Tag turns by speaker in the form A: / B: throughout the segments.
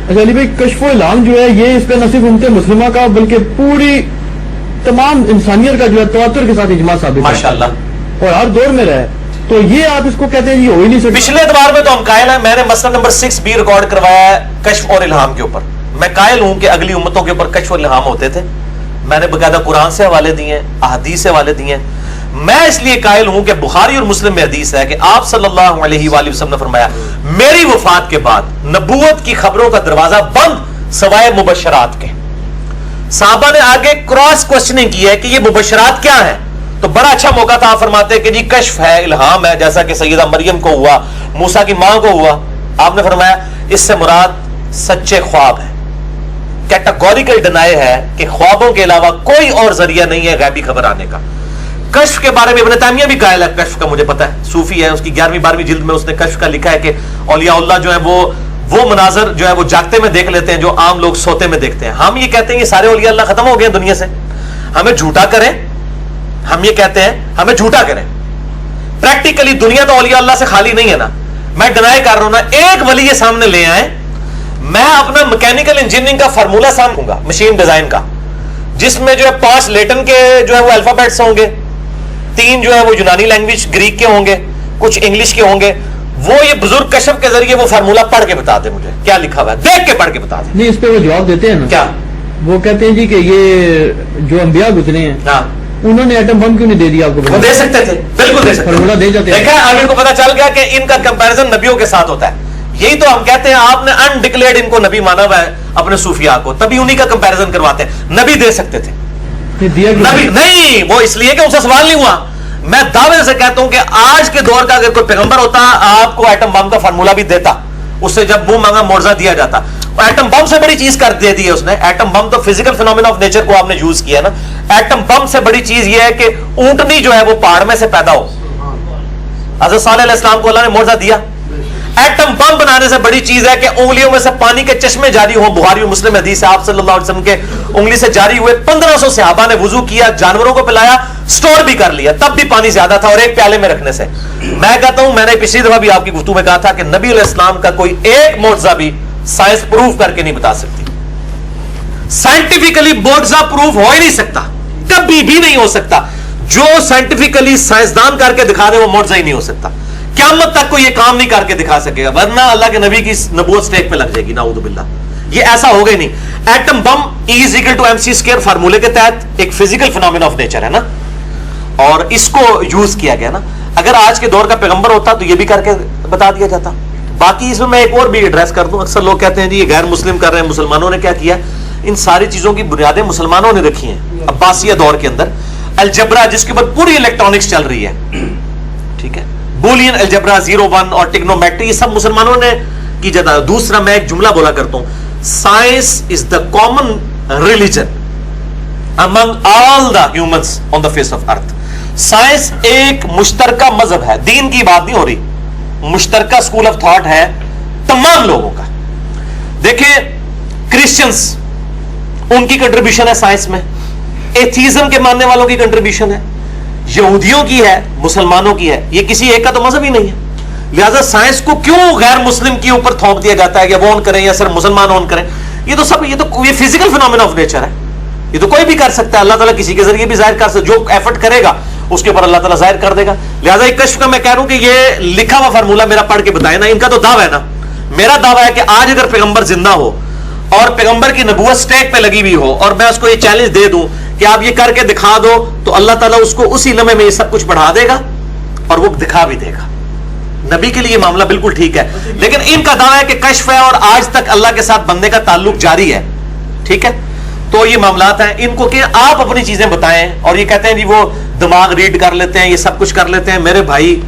A: اچھا علی بھائی، کشف و الہام جو ہے یہ اس پہ نہ صرف امت مسلمہ کا بلکہ پوری تمام انسانیت کا جو ہے تواتر کے ساتھ اجماع ثابت ہے
B: ماشاءاللہ،
A: اور ہر دور میں رہا ہے. تو یہ آپ اس کو کہتے ہیں یہ ہو ہی نہیں سکتا.
B: پچھلے اتوار میں تو ہم قائل ہیں، میں نے مسئلہ نمبر 6 بھی ریکارڈ کروایا ہے کشف اور الہام کے اوپر. میں قائل ہوں کہ اگلی امتوں کے اوپر کشف اور الہام ہوتے تھے. میں نے باقاعدہ قرآن سے حوالے دیے ہیں، احادیث سے حوالے دیے ہیں. میں اس لیے قائل ہوں کہ بخاری اور مسلم میں حدیث ہے کہ آپ صلی اللہ علیہ وآلہ وسلم نے فرمایا میری وفات کے بعد نبوت کی خبروں کا دروازہ بند سوائے مبشرات کے. صحابہ نے آگے کراس کوسچننگ کی ہے کہ یہ مبشرات کیا ہیں، تو بڑا اچھا موقع تھا. فرماتے کہ جی کشف ہے، الہام ہے، جیسا کہ سیدہ مریم کو ہوا، موسیٰ کی ماں کو ہوا. آپ نے فرمایا اس سے مراد سچے خواب ہے. کیٹاگوریکل ڈینائی ہے کہ خوابوں کے علاوہ کوئی اور ذریعہ نہیں ہے غیبی خبر آنے کا. کشف کے بارے میں ابن تیمیہ بھی قائل ہے کشف کا، مجھے پتا ہے، صوفی ہے، اس کی 11ویں 12ویں جلد میں اس نے کشف کا لکھا ہے کہ اولیاء اللہ جو ہے وہ مناظر جو ہے وہ جاگتے میں دیکھ لیتے ہیں جو عام لوگ سوتے میں دیکھتے ہیں. ہم یہ کہتے ہیں یہ سارے اولیاء اللہ ختم ہو گئے ہیں دنیا سے، ہمیں جھوٹا کریں. ہم یہ کہتے ہیں ہمیں جھوٹا کریں. پریکٹیکلی دنیا تو اولیاء اللہ سے خالی نہیں ہے نا. میں ڈینائی کر رہا ہوں نا. ایک ولی یہ سامنے لے آئے، میں اپنا میکینیکل انجینئرنگ کا فارمولا سامنے گا، مشین ڈیزائن کا، جس میں جو ہے 5 لیٹن کے جو ہے وہ الفابیٹس ہوں گے، 3 جو ہے وہ یونانی لینگویج گریک کے ہوں گے، کچھ انگلش کے ہوں گے. وہ یہ بزرگ کشف کے ذریعے وہ فارمولا پڑھ کے بتا دے مجھے کیا لکھا ہوا ہے، دیکھ کے پڑھ کے بتا دے.
A: نہیں، اس پہ وہ جواب دیتے ہیں نا.
B: کیا
A: وہ کہتے ہیں جی کہ یہ جو انبیاء گزرے ہیں
B: ہاں
A: انہوں نے ایٹم بم کیوں نہیں دے دیا آپ کو؟
B: وہ دے سکتے تھے، بالکل دے سکتے
A: فارمولا دے جاتے ہیں.
B: دیکھا آگے کو پتا چل گیا کہ ان کا کمپیرزن نبیوں کے ساتھ ہوتا ہے. یہی تو ہم کہتے ہیں آپ نے انڈکلیئرڈ ان کو نبی مانا ہوا ہے اپنے صوفیاء کو، تبھی انہی کا کمپیرزن کرواتے ہیں. نبی دے سکتے تھے،
A: دیا کیوں
B: نبی نہیں، وہ اس لیے کہ ان سے سوال نہیں ہوا. میں دعوے سے کہتا ہوں کہ آج کے دور کا اگر کوئی پیغمبر ہوتا آپ کو ایٹم بم کا فارمولا بھی دیتا، اس سے جب منہ مانگا معجزہ دیا جاتا. ایٹم بم سے بڑی چیز کر دے دی ہے اس نے. ایٹم بم تو فزیکل فینومینا آف نیچر کو آپ نے یوز کیا نا. ایٹم بم سے بڑی چیز یہ ہے کہ اونٹنی جو ہے وہ پہاڑ میں سے پیدا ہو. حضرت صالح علیہ السلام کو اللہ نے معجزہ دیا. ایٹم بم بنانے سے بڑی چیز ہے کہ انگلیوں میں سے پانی کے چشمے جاری ہوں. بخاری و مسلم حدیث ہے آپ صلی اللہ علیہ وسلم کے انگلی سے جاری ہوئے. 1500 صحابہ نے وضو کیا، جانوروں کو پلایا، سٹور بھی کر لیا، تب بھی پانی زیادہ تھا اور ایک پیالے میں رکھنے سے. میں کہتا ہوں، میں نے پچھلی دفعہ بھی آپ کی گفتگو میں کہا تھا کہ نبی علیہ السلام کا کوئی ایک معجزہ بھی سائنس پروف کر کے نہیں بتا سکتی. سائنٹیفکلی معجزہ پروف ہو ہی نہیں سکتا، کبھی بھی نہیں ہو سکتا. جو سائنٹیفکلی سائنسدان کر کے دکھا دے وہ معجزہ ہی نہیں ہو سکتا. قیامت تک کوئی یہ کام نہیں کر کے دکھا سکے گا، ورنہ اللہ کے نبی کی نبوت سٹیک پہ لگ جائے گی، نعوذ باللہ. یہ ایسا ہوگا ہی نہیں. ایٹم بم E=mc² فارمولے کے تحت ایک فزیکل فینومینا آف نیچر ہے نا، اور اس کو یوز کیا گیا نا. اگر آج کے دور کا پیغمبر ہوتا تو یہ بھی کر کے بتا دیا جاتا. باقی اس میں ایک اور بھی ایڈریس کر دوں. اکثر لوگ کہتے ہیں جی یہ غیر مسلم کر رہے ہیں، مسلمانوں نے کیا کیا. ان ساری چیزوں کی بنیادیں مسلمانوں نے رکھی ہیں. عباسیہ دور کے اندر الجبرا، جس کے اوپر پوری الیکٹرانکس چل رہی ہے، ٹھیک ہے، بولین الجبرا 0-1 اور ٹیگنومیٹری، یہ سب مسلمانوں نے کی جاتا. دوسرا میں ایک جملہ بولا کرتا ہوں، science is the common religion among all the humans on the face of earth. Science ایک مشترکہ مذہب ہے، دین کی بات نہیں ہو رہی، مشترکہ اسکول آف تھاٹ ہے تمام لوگوں کا. دیکھیں کرسچنس، ان کی کنٹریبیوشن ہے سائنس میں، ایتھیزم کے ماننے والوں کی کنٹریبیوشن ہے، یہودیوں کی ہے، مسلمانوں کی ہے. یہ کسی ایک کا تو مذہب ہی نہیں ہے. لہذا سائنس کو کیوں غیر مسلم کے اوپر تھوپ دیا جاتا ہے کہ وہ اون کریں یا صرف مسلمان اون کریں؟ یہ تو سب یہ فزیکل فینومینا آف نیچر ہے. یہ تو کوئی بھی کر سکتا ہے. اللہ تعالیٰ کسی کے ذریعے بھی ظاہر کر سکتا، جو ایفرٹ کرے گا اس کے اوپر اللہ تعالیٰ ظاہر کر دے گا. لہٰذا ایک کشف کا میں کہہ رہا ہوں کہ یہ لکھا ہوا فارمولا میرا پڑھ کے بتائے نا. ان کا تو دعویٰ ہے نا، میرا دعویٰ ہے کہ آج اگر پیغمبر زندہ ہو اور پیغمبر کی نبوت سٹیک پہ لگی ہوئی ہو اور میں اس کو یہ چیلنج دے دوں کہ آپ یہ کر کے دکھا دو، تو اللہ تعالیٰ اس کو اسی لمحے میں یہ سب کچھ بڑھا دے گا اور وہ دکھا بھی دے گا. نبی کے لیے معاملہ بالکل ٹھیک ہے. لیکن ان کا دعویٰ ہے کہ کشف ہے اور آج تک اللہ کے ساتھ بندے کا تعلق جاری ہے، ٹھیک ہے. تو یہ معاملات ہیں. ان کو کہ آپ اپنی چیزیں بتائیں، اور یہ کہتے ہیں جی وہ دماغ ریڈ کر لیتے ہیں، یہ سب کچھ کر لیتے ہیں. میرے بھائی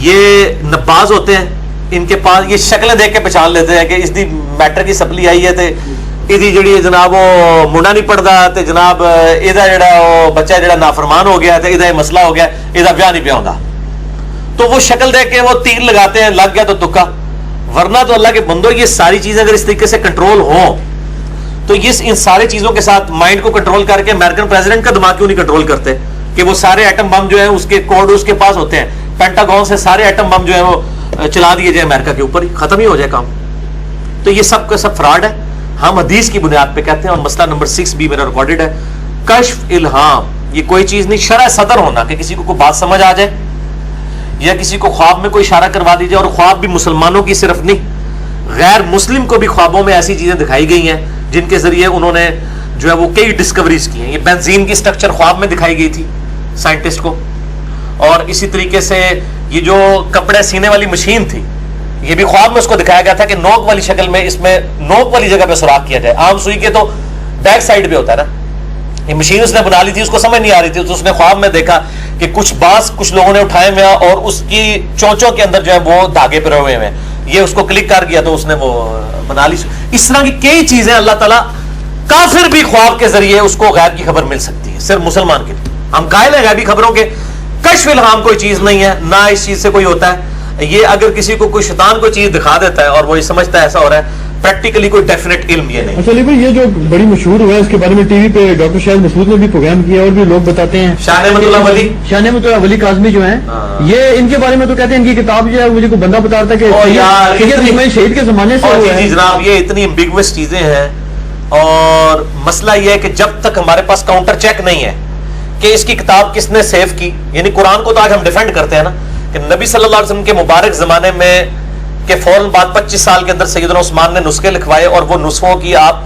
B: یہ نباز ہوتے ہیں، ان کے پاس یہ شکلیں دیکھ کے پہچان لیتے ہیں کہ اس دی میٹر کی سپلی آئی ہے تے ਇਹਦੀ ਜਿਹੜੀ جناب وہ ਮੁੰਡਾ ਨਹੀਂ ਪੜਦਾ ਤੇ جناب ਇਹਦਾ ਜਿਹੜਾ ਉਹ ਬੱਚਾ ਜਿਹੜਾ ਨਾਫਰਮਾਨ ਹੋ ਗਿਆ ਤੇ ਇਹਦਾ ਇਹ ਮਸਲਾ ਹੋ ਗਿਆ, ਇਹਦਾ ਵਿਆਹ نہیں پیا ਹੁੰਦਾ. تو وہ شکل دیکھ کے وہ تیر لگاتے ہیں، لگ گیا تو تکا. ورنہ تو اللہ کے بندوں یہ ساری چیزیں اگر اس طریقے سے کنٹرول ہوں تو یہ ان ساری چیزوں کے ساتھ مائنڈ کو کنٹرول کر کے امریکن پریزیڈنٹ کا دماغ کیوں نہیں کنٹرول کرتے کہ وہ سارے ایٹم بم جو ہیں اس کے کوڈ اس کے پاس ہوتے ہیں. پینٹاگون سے سارے ایٹم بم جو ہیں وہ چلا دیے جائے امریکہ کے اوپر، ختم ہی ہو جائے کام. تو یہ سب کا سب فراڈ ہے. ہم حدیث کی بنیاد پہ کہتے ہیں. اور مسئلہ نمبر 6 بھی میرا ریکارڈڈ ہے. کشف الہام یہ کوئی چیز نہیں. شرح صدر ہونا کہ کسی کو کوئی بات سمجھ آ جائے یا کسی کو خواب میں کوئی اشارہ کروا دی جائے. اور خواب بھی مسلمانوں کی صرف نہیں, غیر مسلم کو بھی خوابوں میں ایسی چیزیں دکھائی گئی ہیں جن کے ذریعے انہوں نے جو ہے وہ کئی ڈسکوریز کی ہیں. یہ بنزین کی سٹرکچر خواب میں دکھائی گئی تھی سائنٹسٹ کو. اور اسی طریقے سے یہ جو کپڑے سینے والی مشین تھی, یہ بھی خواب میں اس کو دکھایا گیا تھا کہ نوک والی شکل میں اس میں نوک والی جگہ پہ سوراخ کیا جائے. عام سوئی کے تو بیک سائڈ پہ ہوتا ہے نا. یہ مشین اس نے بنا لی تھی, اس کو سمجھ نہیں آ رہی تھی, تو اس نے خواب میں دیکھا کہ کچھ بانس کچھ لوگوں نے اٹھائے ہوئے ہیں اور اس کی چونچوں کے اندر جو ہے وہ دھاگے پہ ہوئے ہیں. یہ اس کو کلک کر گیا تو اس نے وہ بنا لی. اس طرح کی کئی چیزیں اللہ تعالیٰ, کافر بھی خواب کے ذریعے اس کو غیب کی خبر مل سکتی ہے, صرف مسلمان کے. ہم قائل ہیں غیبی خبروں کے. کشف الہام کوئی چیز نہیں ہے, نہ اس چیز سے کوئی ہوتا ہے. یہ اگر کسی کو کوئی شیطان کوئی چیز دکھا دیتا ہے اور وہ یہ سمجھتا ہے ایسا ہو رہا ہے, پریکٹیکلی کوئی ڈیفینیٹ علم یہ نہیں.
A: اچھا لیکن یہ جو بڑی مشہور ہوا ہے اس کے بارے میں ٹی وی پہ ڈاکٹر شاہد مسعود نے بھی پروگرام کیا, اور بھی لوگ بتاتے ہیں.
B: شاہ نعمت اللہ ولی,
A: شاہ نعمت اللہ ولی کاظمی جو ہیں, یہ ان کے بارے میں تو کہتے ہیں ان کی کتاب جو ہے مجھے کوئی بندہ بتاتا ہے کہ شہید کے زمانے سے ہوا ہے.
B: جناب یہ اتنی ایمبیگوس چیزیں ہیں. اور مسئلہ یہ ہے کہ جب تک ہمارے پاس کاؤنٹر چیک نہیں ہے کہ اس کی کتاب کس نے سیو کی, یعنی قرآن کو تو آج ہم ڈیفینڈ کرتے ہیں نا کہ نبی صلی اللہ علیہ وسلم کے مبارک زمانے میں کہ فوراً بعد 25 سال کے اندر سیدنا عثمان نے نسخے لکھوائے, اور وہ نسخوں کی آپ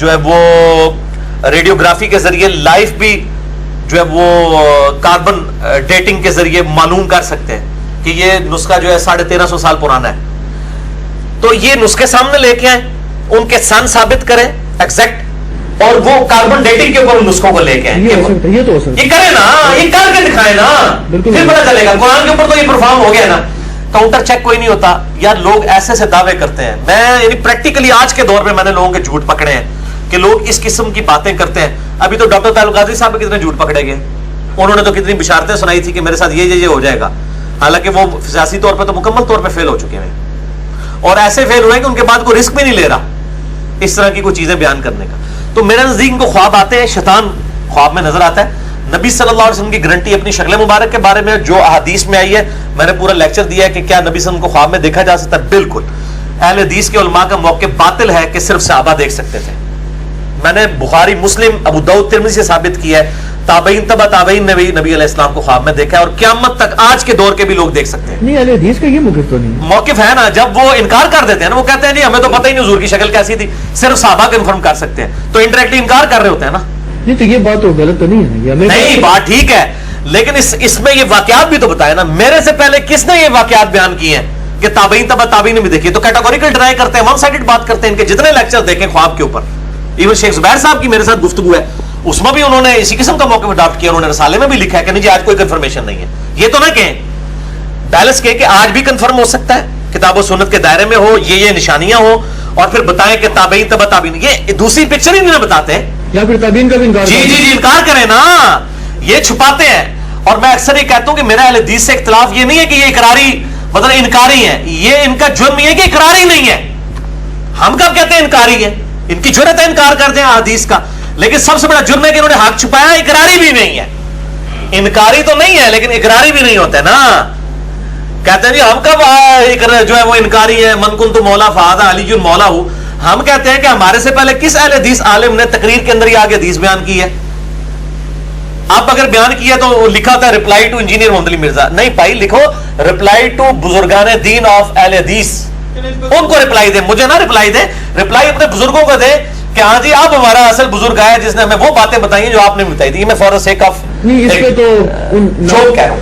B: جو ہے وہ ریڈیوگرافی کے ذریعے لائف بھی جو ہے وہ کاربن ڈیٹنگ کے ذریعے معلوم کر سکتے ہیں کہ یہ نسخہ جو ہے 1350 سال پرانا ہے. تو یہ نسخے سامنے لے کے آئیں, ان کے سن ثابت کریں ایگزیکٹ, اور وہ کاربن ڈیٹنگ کے اوپر نسخوں کو لے کے آئیں. یہ کریں نا, یہ کر کے دکھائیں نا, پھر پتہ چلے گا. قرآن کے اوپر تو یہ پرفارم ہو گیا نا. کاؤنٹر چیک کوئی نہیں ہوتا یار. لوگ ایسے سے دعوے کرتے ہیں. میں یعنی پریکٹیکلی آج کے دور میں نے لوگوں کے جھوٹ پکڑے ہیں کہ لوگ اس قسم کی باتیں کرتے ہیں. ابھی تو ڈاکٹر طاہر القادری صاحب کتنے جھوٹ پکڑے گئے. انہوں نے تو کتنی بشارتیں سنائی تھی کہ میرے ساتھ یہ ہو جائے گا, حالانکہ وہ سیاسی طور پہ تو مکمل طور پہ فیل ہو چکے ہیں, اور ایسے فیل ہوئے کہ ان کے بعد کوئی رسک بھی نہیں لے رہا اس طرح کی کوئی چیزیں بیان کرنے کا. تو میرے نزدیک ان کو خواب آتے ہیں, شیطان خواب میں نظر آتا ہے. نبی صلی اللہ علیہ وسلم کی گارنٹی اپنی شکل مبارک کے بارے میں جو احادیث میں آئی ہے, میں نے پورا لیکچر دیا ہے کہ کیا نبی صلی اللہ علیہ وسلم کو خواب میں دیکھا جا سکتا ہے. بالکل. اہل حدیث کے علماء کا موقف باطل ہے کہ صرف صحابہ دیکھ سکتے تھے. میں نے بخاری, مسلم, ابو داؤد, ترمذی سے ثابت کیا ہے تابعین تبع تابعین نے بھی نبی علیہ السلام کو خواب میں دیکھا ہے, اور قیامت تک آج کے دور کے بھی لوگ دیکھ سکتے ہیں.
A: نہیں, اہل حدیث کا یہ موقف تو نہیں.
B: موقف ہے نا, جب وہ انکار کر دیتے ہیں نا, وہ کہتے ہیں جی ہمیں تو پتہ ہی نہیں حضور کی شکل کیسی تھی, صرف صحابہ کنفرم کر سکتے ہیں, تو انڈائریکٹلی انکار کر رہے ہوتے ہیں نا.
A: نہیں تو یہ بات تو غلط تو نہیں ہے.
B: نہیں, بات ٹھیک ہے, لیکن اس میں یہ واقعات بھی تو بتائے نا. میرے سے پہلے کس نے یہ واقعات بیان کیے ہیں کہ تابعین تبع تابعین نے بھی دیکھی. تو کیٹاگوریکل ڈرائی کرتے ہیں, ون سائیڈڈ بات کرتے ہیں. ان کے جتنے لیکچر دیکھیں خواب کے اوپر, ایون شیخ زبیر صاحب کی میرے ساتھ گفتگو ہے, اس میں بھی انہوں نے اسی قسم کا موقف اڈاپٹ کیا. انہوں نے رسالے میں بھی لکھا ہے کہ نہیں جی آج کوئی کنفرمیشن نہیں ہے. یہ تو نہ کہیں, بیلنس کہیں کہ آج بھی کنفرم ہو سکتا ہے, کتاب و سنت کے دائرے میں ہو, یہ نشانیاں ہوں, اور پھر بتائیں کہ تابعین تبع تابعین. یہ دوسری پکچر ہی نہیں بتاتے ہیں,
A: یا پھر تابعین کا بھی انکار.
B: جی انکار کریں نا, یہ چھپاتے ہیں. اور میں اکثر یہ کہتا ہوں کہ میرا اہل حدیث سے اختلاف یہ نہیں ہے کہ یہ اقراری مطلب انکاری ہے. یہ ان کا جرم یہ ہے کہ اقراری نہیں ہے. ہم کب کہتے ہیں انکاری ہے؟ ان کی جرت ہے انکار کرتے ہیں حدیث کا, لیکن سب سے بڑا جرم ہے کہ انہوں نے حق چھپایا. اقراری بھی نہیں ہے, انکاری تو نہیں ہے لیکن اقراری بھی نہیں ہوتا ہے نا. کہتے ہیں جی ہم کب جو ہے وہ انکاری ہے, من کنت مولا فہذا علی مولا ہوں. ہم کہتے ہیں کہ ہمارے سے پہلے کس اہل حدیث عالم نے تقریر کے اندر ہی آگے حدیث بیان کی ہے؟ آپ اگر بیان کیا تو لکھا ہوتا ہے ریپلائی ٹو انجینئر محمد علی مرزا. نہیں بھائی, لکھو ریپلائی ٹو بزرگان دین آف اہل حدیث. ان کو ریپلائی دے, مجھے نہ ریپلائی دے. ریپلائی اپنے بزرگوں کو دے کہ ہاں جی آپ ہمارا اصل بزرگ ہے جس نے ہمیں وہ باتیں بتائی ہیں جو آپ نے بتائی تھی. میں فور سیک آف
A: نہیں,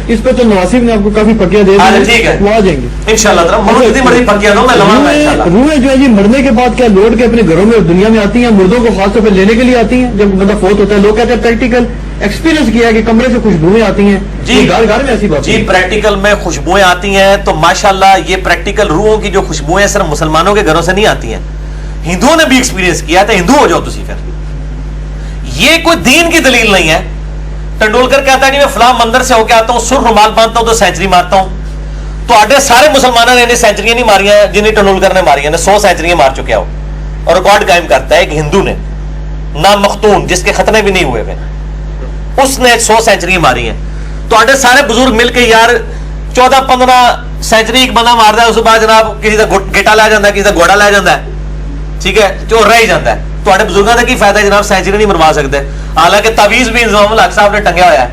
A: اس پہ تو نواسف نے آپ کو کافی پکیاں دے دی.
B: ٹھیک ہے,
A: وہ آ جائیں گے
B: انشاءاللہ. مرضی پکیاں دو, میں لواؤں گا انشاءاللہ.
A: روحیں جو ہے جی مرنے کے بعد کیا لوٹ کے اپنے گھروں میں اور دنیا میں آتی ہیں؟ مردوں کو خاص طور پہ لینے کے لیے آتی ہیں جب بندہ فوت ہوتا ہے. لوگ کہتے ہیں پریکٹیکل ایکسپیرینس کیا ہے کہ کمرے سے خوشبوئیں آتی ہیں.
B: جی
A: گھر گھر میں ایسی بات
B: جی پریکٹیکل میں خوشبوئیں آتی ہیں. تو ماشاءاللہ یہ پریکٹیکل روحوں کی جو خوشبوئیں صرف مسلمانوں کے گھروں سے نہیں آتی ہیں, ہندوؤں نے بھی ایکسپیرینس کیا تھا. ہندو ہو جاؤ تسی پھر, یہ کوئی دین کی دلیل نہیں ہے. ٹنڈولکر کہتا ہے کہ میں فلاں مندر سے ہو کے آتا ہوں, سر رومال باندھتا ہوں تو سینچری مارتا ہوں. تو آڈے سارے مسلمانوں نے سینچریاں نہیں ماری ہیں جنہیں ٹنڈولکر نے ماری ہیں. 100 سینچریاں مار چکے ہو, اور ریکارڈ قائم کرتا ہے ایک ہندو نے, نام مختون, جس کے ختنے بھی نہیں ہوئے ہوئے, اس نے 100 سینچریاں ماری ہیں. تو آڈے سارے بزرگ مل کے یار 14-15 ਸੈਂਚਰੀ ਇੱਕ ਬੰਦਾ ਮਾਰਦਾ, ਉਸ ਤੋਂ ਬਾਅਦ ਜਨਾਬ ਕਿਸੇ ਦਾ ਗੇਟਾ ਲੈ ਜਾਂਦਾ, ਕਿਸੇ ਦਾ ਘੋੜਾ ਲੈ ਜਾਂਦਾ, ਠੀਕ ਹੈ, ਜੋ ਰਹਿ ਜਾਂਦਾ। ਤੁਹਾਡੇ ਬਜ਼ੁਰਗਾਂ ਦਾ ਕੀ ਫਾਇਦਾ ਜਨਾਬ, ਸੈਂਚਰੀ ਨਹੀਂ ਮਰਵਾ ਸਕਦੇ। ਹਾਲਾਂਕਿ ਤਾਵੀਜ਼ ਵੀ ਇੰਜ਼ਾਮ ਹਕ ਸਾਹਿਬ ਨੇ ਟੰਗਿਆ ਹੋਇਆ ਹੈ,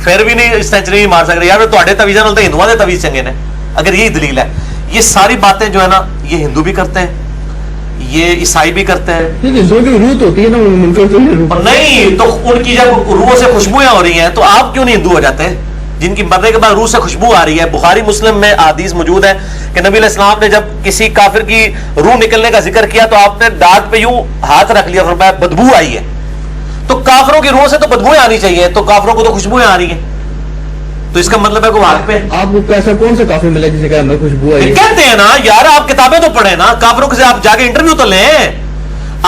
B: ਫਿਰ भी नहीं सेंचुरी नहीं मार सकते। यार ਤੁਹਾਡੇ ਤਵੀਜ਼ਾਂ ਨਾਲ ਤਾਂ ਹਿੰਦੂਆਂ ਦੇ ਤਵੀਜ਼ ਚੰਗੇ ਨੇ, अगर यही दलील है। ये सारी बातें जो है ना, ये हिंदू भी करते हैं, ये ईसाई भी करते हैं।
A: हिंदुओं की रूह होती है ना, उनका तो
B: नहीं, तो उनकी जब रूह से खुशबुएं हो रही हैं तो आप क्यों नहीं हिंदू हो जाते? जिनकी मरने के बाद रूह से खुशबू आ रही है, बुखारी मुस्लिम में हदीस मौजूद है कि नबी अलैहिस्सलाम ने जब किसी काफिर की रूह निकलने का जिक्र किया तो आपने दांत पे यूं हाथ रख लिया, फरमाया बदबू आई है। तो काफिरों की रूह से तो बदबूएं आनी चाहिए, तो काफिरों को तो खुशबुएं आ रही है, तो इसका मतलब है कि वहां पे
A: आपको ऐसा कौन सा काफिर मिला जिसे कहा हमें खुशबू आई?
B: कहते हैं ना यार, आप किताबें तो पढ़े ना, काफिरों से आप जाके इंटरव्यू तो लें।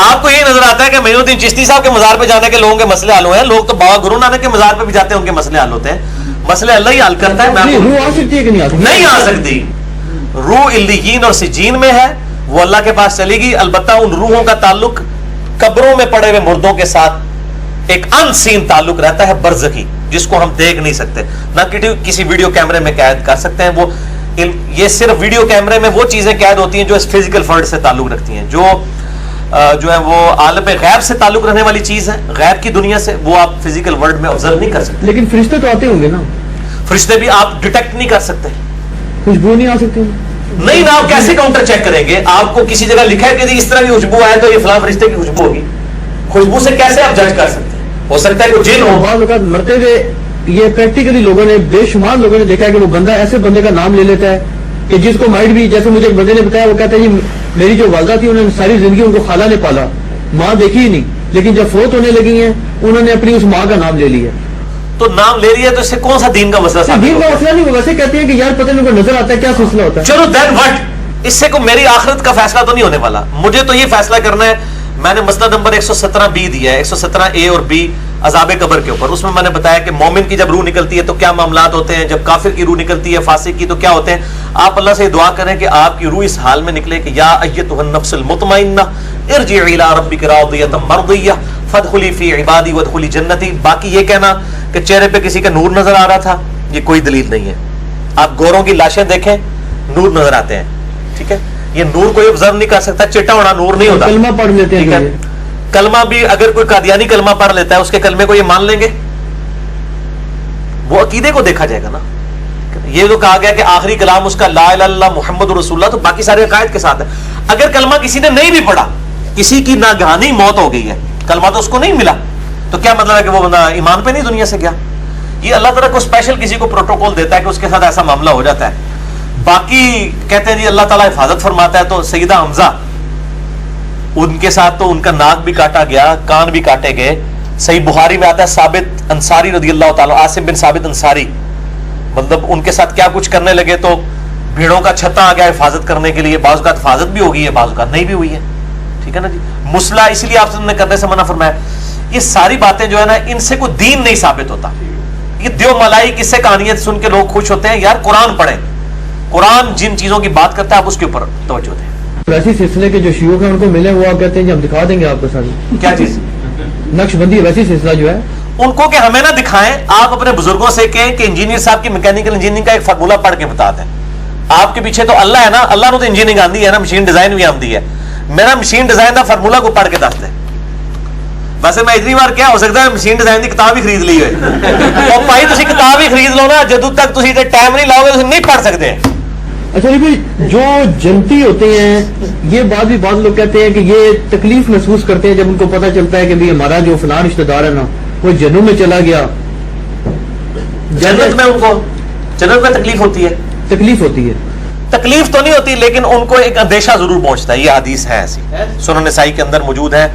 B: आपको ये नजर आता है कि मोइनुद्दीन चिश्ती साहब के मजार पे जाने के लोगों के मसले हल हुए हैं, लोग तो बाबा गुरु नानक के मजार पे भी जाते हैं, उनके मसले हल होते हैं। मसले अल्लाह ही हल करता है।
A: रूह आ सकती है कि नहीं आ सकती?
B: नहीं आ सकती। रूह इल्लीयीन और सिजीन में है, वो अल्लाह के पास चलेगी। अलबत्ता उन रूहों का ताल्लुक कब्रों में पड़े हुए मुर्दों के साथ एक अनसीन ताल्लुक रहता है, बरज़खी, जिसको हम देख नहीं सकते, ना किसी वीडियो कैमरे में कैद कर सकते हैं। वो ये सिर्फ वीडियो कैमरे में वो चीजें कैद होती हैं जो इस फिजिकल वर्ल्ड से ताल्लुक रखती हैं, जो है वो आलम गैब से ताल्लुक रखने वाली चीज है, गैब की दुनिया से, वो आप फिजिकल वर्ल्ड में ऑब्जर्व नहीं कर सकते।
A: लेकिन फरिश्ते तो आते होंगे ना?
B: फरिश्ते भी आप डिटेक्ट नहीं कर सकते,
A: खुशबू नहीं आ सकती?
B: नहीं ना, आप कैसे काउंटर चेक करेंगे? आपको किसी जगह लिखा है कि इस तरह की खुशबू आए तो ये फलां फरिश्ते की खुशबू होगी, खुशबू से कैसे आप जज कर सकते हैं? हो सकता है कि जिन हो।
A: बाद वक्त मरते हुए ये प्रैक्टिकली लोगों ने, बेशुमार लोगों ने देखा है कि वो बंदा ऐसे बंदे का नाम ले लेता है कि जिसको माइट भी, जैसे मुझे एक बंदे ने बताया, वो कहता है जी मेरी जो वालदा थी उन्होंने सारी जिंदगी उनको खाला ने पाला, माँ देखी ही नहीं, लेकिन जब फोत होने लगी हैं उन्होंने अपनी उस माँ का नाम ले लिया।
B: तो नाम ले लिया तो इससे कौन सा दीन का मसला साबित
A: दीन का
B: होगा?
A: मसला नहीं, वो वैसे कहते हैं कि यार पता नहीं उनको नजर आता है, क्या सिलसिला होता है।
B: चलो देन व्हाट, इससे को मेरी आखिरत का फैसला तो नहीं होने वाला। मुझे तो ये फैसला करना है, मैंने मसला नंबर 117B दिया है, 117A और B अज़ाबे कब्र के ऊपर। उसमें मैंने बताया कि मोमिन की जब रूह निकलती है तो क्या मामलात होते हैं, जब काफिर की रूह निकलती है, फासिक की, तो क्या होते हैं। आप अल्लाह से दुआ करें कि आपकी रूह इस हाल में निकले कि या अय्यतुहन नफ्सुल मुतमइन्ना इरजिई इला रब्बिक रादियतम मर्दिय्या फदखुली फी इबादी वदखुली जन्नती। बाकी ये कहना कि चेहरे पे किसी का नूर नजर आ रहा था, ये कोई दलील नहीं है। आप गोरों की लाशें देखें, नूर नजर आते हैं, ठीक है, ये नूर कोई ऑब्जर्व नहीं कर सकता, चिट्टा होना नूर नहीं होता।
A: कलमा पढ़ लेते हैं,
B: कलमा भी अगर कोई कादियानी कलमा पढ़ लेता है, उसके कलमे को ये मान लेंगे? वो अकीदे को देखा जाएगा ना। ये जो कहा गया कि आखिरी कलाम उसका ला इलाहा इल्लल्लाह मुहम्मदुर रसूलुल्लाह, तो बाकी सारे अकायद के साथ है। अगर कलमा किसी ने नहीं भी पढ़ा, किसी की नागहानी मौत हो गई है, कलमा तो उसको नहीं मिला, तो क्या मतलब है कि वो बंदा ईमान पे नहीं दुनिया से गया? ये अल्लाह ताला को स्पेशल किसी को प्रोटोकॉल देता है कि उसके साथ ऐसा मामला हो जाता है। बाकी कहते हैं जी अल्लाह ताला हिफाजत फरमाता है, तो सैयदा हमजा, उनके साथ तो उनका नाक भी काटा गया, कान भी काटे गए। सही बुखारी में आता है साबित अंसारी रदियल्लाहु ताला, आसिम बिन साबित अंसारी, मतलब उनके साथ क्या कुछ करने लगे तो भीड़ों का छत्ता आ गया हिफाजत करने के लिए। बाज़ औक़ात हिफाजत भी हो गई है, बाज़ औक़ात नहीं भी हुई है, ठीक है ना जी। मुसला इसलिए आपने करने से मना फरमाया। ये सारी बातें जो है ना, इनसे कोई दीन नहीं साबित होता। ये देव मलाई किस्से कहानियां सुन के लोग खुश होते हैं। यार कुरान पढ़ें, कुरान जिन चीजों की बात करता है आप उसके ऊपर तवज्जो दें।
A: वैसी सिलसिले के जो शियों के उनको मिले, वो आप कहते हैं कि हम दिखा देंगे आपको सारी
B: क्या चीज?
A: नक्शबंदी वैसी सिलसिला जो है
B: उनको कि हमें ना दिखाएं। आप अपने बुजुर्गों से कहें कि इंजीनियर साहब की मैकेनिकल इंजीनियरिंग का एक फार्मूला पढ़ के बता दें। आपके पीछे तो अल्लाह है ना, अल्लाह ने तो इंजीनियरिंग आंदी है ना, मशीन डिजाइन भी आंदी है। मेरा मशीन डिजाइन का फार्मूला को पढ़ के दस दे। वैसे मैं इतनी बार क्या हो सकता है मशीन डिजाइन की किताब भी खरीद ली है, और भाई तुम किताब भी खरीद लो ना, जदों तक तुम टाइम नहीं लाओगे तुम नहीं पढ़ सकते।
A: अच्छा भाई, जो जनती होते हैं, ये बात भी बहुत लोग कहते हैं कि ये तकलीफ महसूस करते हैं जब उनको पता चलता है कि भाई हमारा जो फलां रिश्तेदार है ना, वो जन्नत में चला गया।
B: जन्नत में उनको, जन्नत में तकलीफ होती है?
A: तकलीफ होती है,
B: तकलीफ तो नहीं होती, लेकिन उनको एक अंदेशा जरूर पहुंचता है। ये हदीस है ऐसी, सुनन नसाई के अंदर मौजूद है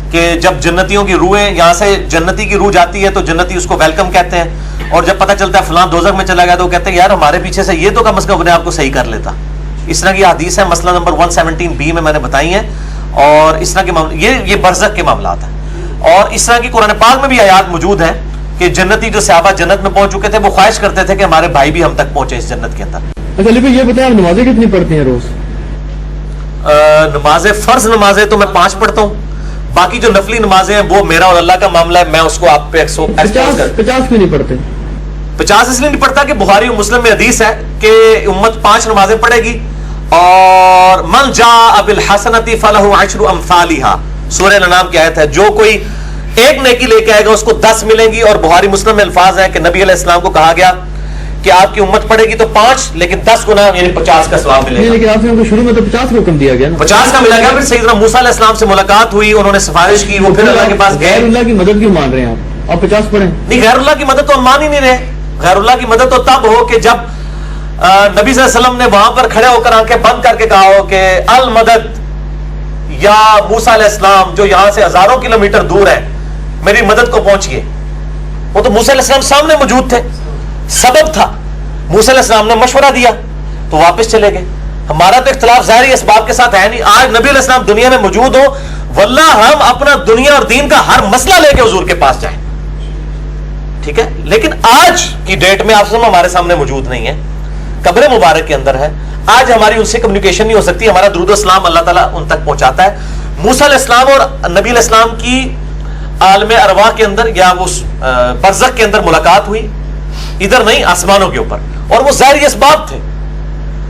B: कि जब जन्नतियों की रूहें, यहाँ से जन्नती की रूह जाती है तो जन्नती उसको वेलकम कहते हैं, और जब पता चलता है फलां दोज़ख में चला गया तो कहते हैं यार हमारे पीछे से ये तो कम से कम अपने आप को सही कर लेता। इस तरह की हदीस है, मसला नंबर 117B में मैंने बताई है। और इस तरह के मामले, ये बरज़ख के मामलात हैं। और इस तरह की कुरान पाक में भी आयात मौजूद है कि जन्नती जो सहाबा जन्नत में पहुंच चुके थे, वो ख्वाहिश करते थे कि हमारे भाई भी हम तक पहुंचे इस जन्नत के अंदर।
A: अच्छा लेकिन ये बताएं, आप नमाजें कितनी पढ़ते हैं रोज?
B: नमाजें, फर्ज नमाजें तो मैं 5 पढ़ता हूँ, बाकी जो नफली नमाजें हैं वो मेरा और अल्लाह का मामला है, मैं उसको आप पे 50
A: क्यों नहीं पढ़ते?
B: 50 इसलिए नहीं पढ़ता कि बुखारी और मुस्लिम में हदीस है कि उम्मत 5 नमाजें पढ़ेगी और मन जा अबिल हसनती फलहु अशरु अमसालिहा, सूरह अल-अनाम की आयत है, जो कोई एक नेकी लेके आएगा उसको 10 मिलेंगी। और बुखारी मुस्लिम में अल्फाज है कि नबी अलैहिस्सलाम को कहा गया कि आपकी उम्मत पढ़ेगी तो 5 लेकिन 10 गुना यानी 50 का सवाब मिलेगा।
A: लेकिन आपने उनको शुरू में तो 50 का हुक्म दिया गया ना,
B: 50 का मिला गया। फिर सैयदना मूसा अलैहिस्सलाम से मुलाकात हुई, उन्होंने सिफारिश की, वो फिर अल्लाह के पास गए।
A: गैरुल्लाह की मदद क्यों मान रहे हैं आप 50 पढ़ें?
B: नहीं, गैरुल्लाह की मदद तो हम मान ही नहीं रहे। गैरुल्लाह की मदद तो तब हो कि जब नबी सल्लल्लाहु अलैहि वसल्लम ने वहां पर खड़े होकर आंखें बंद करके कहा हो कि अल मदद या मूसा अलैहिस्सलाम जो यहां से हजारों किलोमीटर दूर है, मेरी मदद को पहुंचिए। वो तो मूसा अलैहिस्सलाम सामने मौजूद थे, सबब था, मूसा अलैहिस्सलाम ने मशवरा दिया तो वापस चले गए। हमारा तो इख्तिलाफ ज़ाहिर इस बात के साथ है नहीं। आज नबी अलैहिस्सलाम दुनिया में मौजूद हो, वल्लाह हम अपना दुनिया और दीन का हर मसला लेके हुजूर के पास जाएं, ठीक है। लेकिन आज की डेट में आप सब हमारे सामने मौजूद नहीं है, कब्र मुबारक के अंदर है। आज हमारी उनसे कम्युनिकेशन नहीं हो सकती। हमारा दुरूद व सलाम अल्लाह ताला उन तक पहुंचाता है। मूसा अलैहिस्सलाम और नबी अलैहिस्सलाम की आलम अरवाह के अंदर या उस बरज़ख के अंदर मुलाकात हुई, इधर नहीं आसमानों के ऊपर, और वो ज़ाहिर इसबाब थे।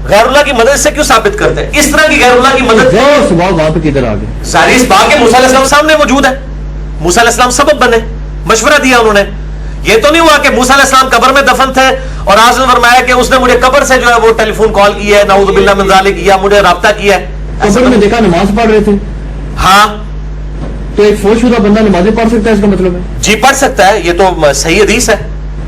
B: गैरुल्लाह की मदद से क्यों साबित करते हैं इस तरह की गैरुल्लाह की मदद?
A: वहां पे किधर आ गए?
B: ज़ाहिर इस बात के मूसा अलैहिस्सलाम सामने मौजूद है, मूसा अलैहिस्सलाम सबब बने, मशवरा दिया उन्होंने। ये तो नहीं हुआ कि मूसा अलैहिस्सलाम कब्र में दफन थे और आज ने फरमाया कि उसने मुझे कब्र से जो है वो टेलीफोन कॉल की है, नाऊज़ु बिल्लाह मिन ज़ालिक, या मुझे राब्ता किया है।
A: कब्र में देखा नमाज पढ़ रहे थे।
B: हाँ,
A: तो एक फौशशुदा बंदा नमाजें पढ़ सकता है, इसका मतलब है?
B: जी पढ़ सकता है, ये तो सही हदीस है।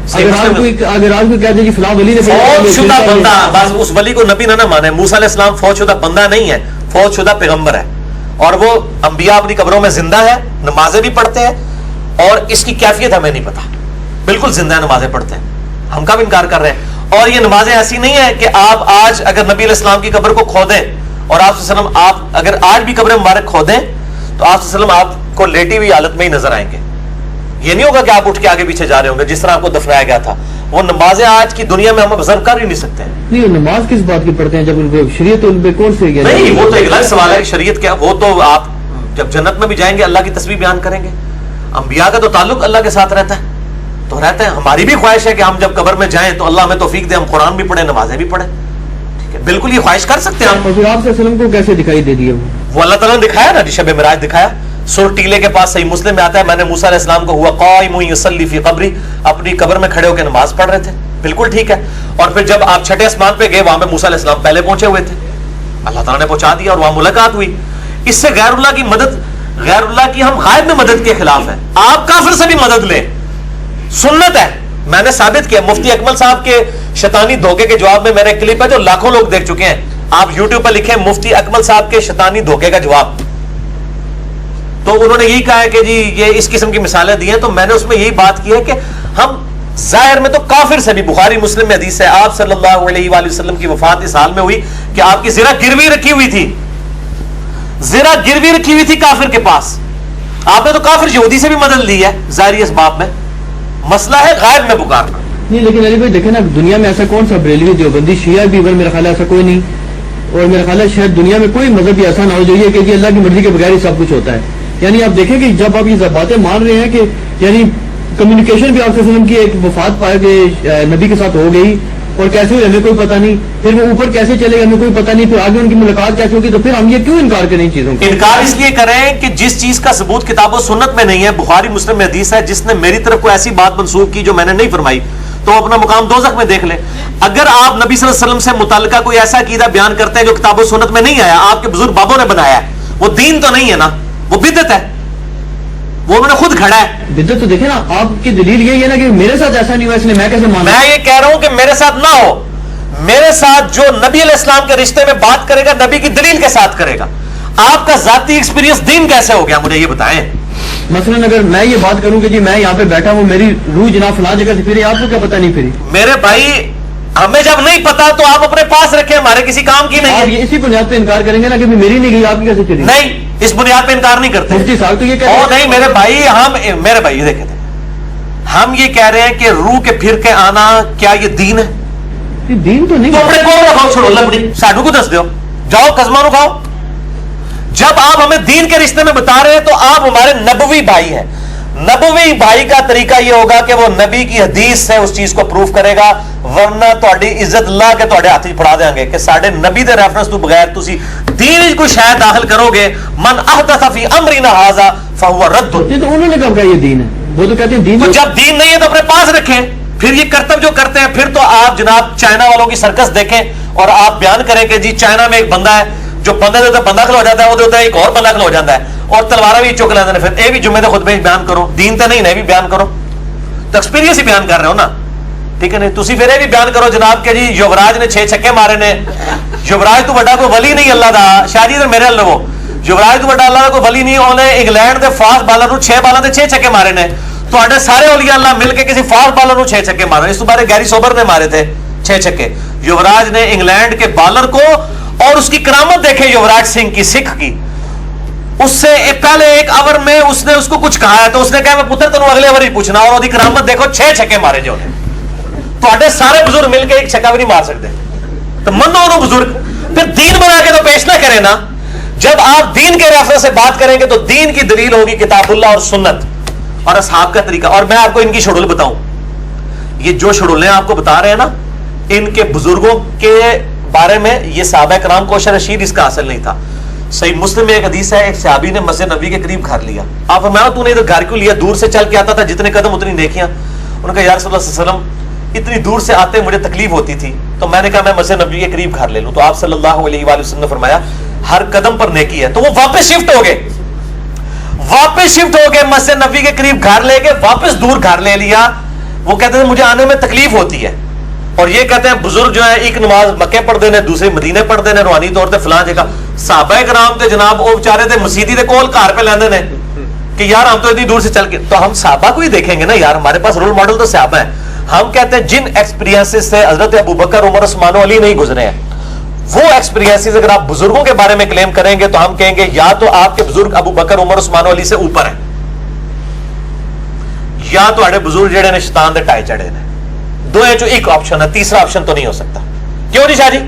A: अगर आज कोई कहते कि फलां वली ने
B: फौजशुदा बंदा, बस उस वली को नबी ना माने। मूसा अलैहिस्सलाम फौजशुदा बंदा नहीं है, फौजशुदा पैगंबर है, और वो अंबिया अपनी कब्रों में जिंदा है, नमाजें भी पढ़ते हैं, और इसकी कैफियत हमें नहीं पता, बिल्कुल जिंदा नमाजें पढ़ते हैं, हम कब इनकार कर रहे हैं। और ये नमाजें ऐसी नहीं है कि आप आज अगर नबी अलैहिस्सलाम की कब्र को खोदें और आप सल्लम आप अगर आज भी कब्र मुबारक खोदें तो आप सल्लम आपको लेटी हुई हालत में ही नजर आएंगे। ये नहीं होगा कि आप उठ के आगे पीछे जा रहे होंगे जिस तरह आपको दफनाया गया था। वो नमाजें आज की दुनिया में हम ऑब्जर्व कर ही नहीं सकते।
A: नहीं, नमाज किस बात की पढ़ते हैं जब उनको शरीयत उन पे कौन से गया?
B: नहीं, वो तो एक अलग सवाल है शरीयत क्या। वो तो आप जब जन्नत में भी जाएंगे अल्लाह की तस्बीह बयान करेंगे। अंबिया का तो ताल्लुक अल्लाह के साथ रहता है, तो रहते हैं। हमारी भी ख्वाहिश है कि हम जब कब्र में जाएं तो अल्लाह हमें तौफीक दे, हम कुरान भी पढ़े, नमाजें भी पढ़े, ठीक है, बिल्कुल ये ख्वाहिश कर सकते हैं हम।
A: और फिर आप सल्लम को कैसे दिखाई दे दिया
B: वो अल्लाह ताला ने दिखाया ना, शब मिराज दिखाया। सुर टीले के पास सही मुस्लिम में आता है, मैंने मूसा अलैहिस्सलाम को हुआ क़ाइमुन युसल्ली फी क़ब्री, अपनी कब्र में खड़े होकर नमाज पढ़ रहे थे, बिल्कुल ठीक है। और फिर जब आप छठे आसमान पे गए वहां पे मूसा अलैहिस्सलाम पहले पहुंचे हुए थे, अल्लाह ताला ने पहुंचा दिया और वहां मुलाकात हुई। इससे गैरुल्लाह की मदद, गैरुल्लाह की हम गायब में मदद के खिलाफ है। आप काफिर से भी मदद लें, सुन्नत है। मैंने साबित किया, मुफ्ती अकमल साहब के शैतानी धोखे के जवाब में मेरा क्लिप है जो लाखों लोग देख चुके हैं। आप यूट्यूब पर लिखें मुफ्ती अकमल साहब के शैतानी धोखे का जवाब, तो उन्होंने यही कहा है कि जी ये इस किस्म की मिसालें दी हैं। तो मैंने उसमें यही बात की है कि हम जाहिर में तो काफिर से भी, बुखारी मुस्लिम में हदीस है, आप सल्लल्लाहु अलैहि वसल्लम की वफात इस हाल में हुई कि आपकी ज़रा गिरवी रखी हुई थी, ज़रा गिरवी रखी हुई थी काफिर के पास। आपने तो काफिर यहूदी से भी मदद ली है जाहिर इस बात में। मसला है गायब में पुकारना।
A: नहीं, लेकिन अली भाई देखे ना, दुनिया में ऐसा कौन सा बरेलवी देवबंदी शिया भी, मेरा ख्याल है ऐसा कोई नहीं। और मेरा ख्याल है शायद दुनिया में कोई मजहब भी ऐसा ना हो जो ये कि अल्लाह की मर्जी के बगैर ही सब कुछ होता है। यानी आप देखें कि जब आप ये बातें मान रहे हैं कि यानी कम्युनिकेशन भी आपसे सल्लम की एक वफात पाए के नबी के साथ हो गई, और कैसे हुई हमें कोई पता नहीं, फिर वो ऊपर कैसे चले हमें कोई पता नहीं, फिर आगे उनकी मुलाकात कैसे होगी, तो फिर हम ये क्यों इनकार करें इन चीजों को?
B: इनकार इसलिए करें कि जिस चीज का सबूत किताबों सुन्नत में नहीं है, बुखारी मुस्लिम में हदीस है, जिसने मेरी तरफ कोई ऐसी बात मंसूब की जो मैंने नहीं फरमाई तो अपना मुकाम दोज़ख में देख ले। अगर आप नबी सल्लल्लाहु अलैहि वसल्लम से मुताल्लिका कोई ऐसा अकीदा बयान करते हैं जो किताबों सुन्नत में नहीं आया, आपके बुजुर्ग बाबों ने बनाया है, वो दीन तो नहीं है ना, वो बिदअत है, वो उन्होंने खुद खड़ा है।
A: बिदअत तो देखे ना, आपकी दलील यही है ना कि मेरे साथ ऐसा नहीं हुआ इसलिए मैं कैसे मानूं?
B: मैं ये कह रहा हूं कि मेरे साथ ना हो, मेरे साथ जो नबी अलैहिस्सलाम के रिश्ते में बात करेगा नबी की दलील के साथ करेगा। आपका जाती एक्सपीरियंस दीन कैसे हो गया, मुझे ये बताएं।
A: मसलन अगर मैं ये बात करूं कि जी मैं यहाँ पे बैठा हूँ, मेरी रूह जनाब फलां जगह से फिरी, आपको क्या पता नहीं फिरी?
B: मेरे भाई हमें जब नहीं पता तो आप अपने पास रखें, हमारे किसी काम की नहीं
A: आप
B: है।
A: ये इसी बुनियाद पे इनकार करेंगे ना कि मेरी नहीं गई, आपकी कैसे चली?
B: नहीं, इस बुनियाद पे इनकार नहीं करते।
A: मुफ्ती साहब तो ये कह
B: ओ
A: रहे हैं।
B: नहीं मेरे भाई, मेरे भाई ये देखे थे, हम ये कह रहे हैं कि रूह के फिर के आना क्या ये दीन है?
A: ये दीन तो नहीं।
B: तो अपने कौन रखाओ, छोड़ो लबड़ी साडू को दस दो, जाओ कस्मानो खाओ। जब आप हमें दीन के रिश्ते में बता रहे हैं तो आप हमारे नबवी भाई हैं। नबवी भाई का तरीका यह होगा कि वो नबी की हदीस से उस चीज को प्रूफ करेगा, वरना ਤੁਹਾਡੀ इज्जत ला के ਤੁਹਾਡੇ ਹੱਥ 'ਚ ਫੜਾ देंगे कि ਸਾਡੇ ਨਬੀ ਦੇ ਰੈਫਰੈਂਸ ਤੋਂ ਬਗੈਰ ਤੁਸੀਂ दीन में कोई शय दाखिल करोगे, मन अहदथ फी अमरिना हाज़ा फहुवा रद्द।
A: ये तो उन्होंने कब कहा ये दीन है, वो तो कहते हैं दीन
B: तो जब दीन नहीं है तो अपने पास रखें। फिर ये करतब जो करते हैं, फिर तो आप जनाब चाइना वालों की सर्कस देखें और आप बयान करें कि जी चाइना में एक बंदा है जो बंदे देता बंदा खलो जाता है, वो देता है एक और बंदा खलो जाता है और तलवारा भी चुक लेते हैं। फिर ये भी जुम्मे के खुतबे बयान करो, दीन तो नहीं ना, भी बयान करो, तो एक्सपीरियंस ही बयान कर रहे हो ना, ठीक है नहीं। तुसी फिर ये भी बयान करो जनाब के जी युवराज ने 6 छक्के मारे ने, युवराज तो बड़ा कोई वली नहीं अल्लाह दा, शायद ही मेरे अल्लाह वो युवराज तो बड़ा अल्लाह दा कोई वली नहीं, उन्हें इंग्लैंड के फास्ट बालर को 6 बालों से 6 छक्के मारे ने। तो सारे औलिया अल्लाह मिलके किसी फास्ट बालर को 6 छक्के मारे, इस बारे गैरी सोबर ने मारे थे 6 छक्के। युवराज ने इंग्लैंड के बालर को, और उसकी करामत देखे युवराज सिंह की, सिख की, उससे पहले एक ओवर में उसने उसको कुछ कहा है तो उसने कहा मैं पुत्र तेन अगले ओवर ही पूछना, और उसकी करामत देखो 6 छक्के मारे जो ने। तो सारे बुजुर्ग मिलकर एक छक्का भी नहीं मार सकते, तो मनो उन्होंने बुजुर्ग फिर दीन बना के तो पेश ना करें ना। जब आप दीन के रेफरेंस से बात करेंगे तो दीन की दलील होगी किताबुल्लाह और सुन्नत और असहाब का तरीका। और मैं आपको इनकी शेड्यूल बताऊं, ये जो शेड्यूलें आपको बता रहे हैं ना, इनके बुजुर्गों के बारे में ये सहाबा कराम को रशीद इसका हासिल नहीं था। सही मुस्लिम में एक हदीस है, एक सहाबी ने मस्जिद नबी के करीब घर लिया। आप फरमाया तूने इधर घर क्यों लिया, दूर से चल के आता था, जितने कदम उतनी नेकियां। उन्होंने कहा या रसूलुल्लाह सल्लल्लाहु अलैहि वसल्लम इतनी दूर से आते मुझे तकलीफ होती थी, तो मैंने कहा मैं मस्जिद नबी के करीब घर ले लूं। तो आप सल्लल्लाहु अलैहि वसल्लम ने फरमाया हर कदम पर नेकी है। तो वो वापस शिफ्ट हो गए, मस्जिद नबी के करीब घर ले गए, वापस दूर घर ले लिया। वो कहते थे मुझे आने में तकलीफ होती है, और ये कहते हैं बुजुर्ग जो है एक नमाज मक्के पढ़ते ने, दूसरी मदीने पढ़ते ने, रूहानी तौर पर फलां जगह। सहाबा कराम थे जनाब, वो बेचारे थे मसीदी दे कोल घर पे लेंदे ने कि यार हम तो इतनी दूर से चल के, तो हम सहाबा को ही देखेंगे ना यार, हमारे पास रोल मॉडल तो सहाबा है। हम कहते हैं जिन एक्सपीरियंसेस से हजरत अबू बकर, उमर, उस्मान, अली नहीं गुजरे हैं, वो एक्सपीरियंसेस अगर आप बुजुर्गों के बारे में क्लेम करेंगे तो हम कहेंगे या तो आपके बुजुर्ग अबू बकर, उमर, उस्मान, अली से ऊपर है, या तो आड़े बुजुर्ग जेड़े ने शैतान दे टाए चढ़े ने। दो है जो एक ऑप्शन है, तीसरा ऑप्शन तो नहीं हो सकता। क्यों जी शाह जी,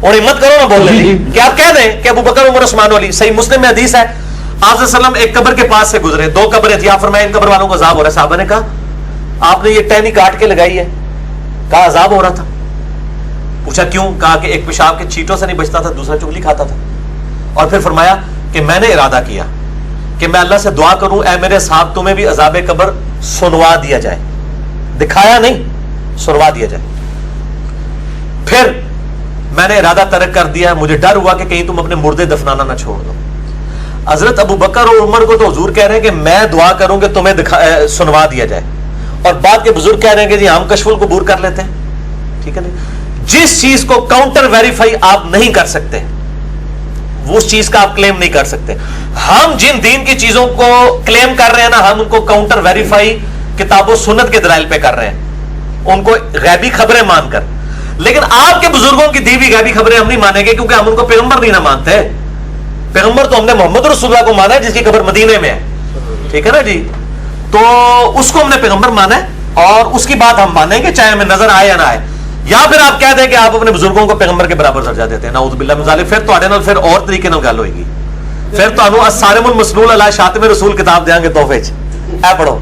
B: और हिम्मत करो ना बोलने की कि आप कह दें कि अबू बकर, उमर, उस्मान, अली। सही मुस्लिम में हदीस है, आप सल्लम एक कब्र के पास से गुजरे, 2 कब्रें थी, आप फरमाया इन कब्र वालों को अजाब हो रहा है। साहबा ने कहा आपने ये टहनी काट के लगाई है, कहा अजाब हो रहा था। पूछा क्यों, कहा कि एक पेशाब के छींटों से नहीं बचता था, दूसरा चुगली खाता था। और फिर फरमाया कि मैंने इरादा किया कि मैं अल्लाह से दुआ करूं ऐ मेरे साहब तुम्हें भी अजाब कब्र सुनवा दिया जाए, दिखाया नहीं, सुनवा दिया जाए। फिर मैंने इरादा तर्क कर दिया, मुझे डर हुआ कि कहीं तुम अपने मुर्दे दफनाना ना छोड़ दो। हजरत अबू बकर और उमर को तो हुजूर कह रहे हैं कि मैं दुआ करूं कि तुम्हें सुनवा दिया जाए, और बाद के बुजुर्ग कह रहे हैं कि जी हम कशफुल को कबूल कर लेते हैं, ठीक है नहीं। जिस चीज को काउंटर वेरीफाई आप नहीं कर सकते, वो उस चीज का आप क्लेम नहीं कर सकते। हम जिन दीन की चीजों को क्लेम कर रहे हैं ना, हम उनको काउंटर वेरीफाई किताबों सुन्नत के दलाइल पे कर रहे हैं, उनको गैबी खबरें मानकर। लेकिन आपके बुजुर्गों की दी हुई गैबी खबरें हम नहीं मानेंगे, क्योंकि हम उनको पैगंबर नहीं ना मानते। पैगंबर तो हमने मोहम्मद रसूलुल्लाह को माना है जिसकी खबर मदीने में है, ठीक है ना जी, तो उसको हमने पैगंबर माना है और उसकी बात हम मानेंगे चाहे हमें नजर आए या ना आए। या फिर आप कह दें कि आप अपने बुजुर्गों को पैगंबर के बराबर दर्जा देते हैं, नाउज़ु बिल्लाह मिन ज़ालिक, फिर ਤੁਹਾਡੇ ਨਾਲ फिर और तरीके ਨਾਲ ਗੱਲ होएगी। फिर ਤੁਹਾਨੂੰ ਅਸਾਰਿमुल मसलूल अला शातिम रसूल किताब देंगे तोहफे च, ए पढ़ो।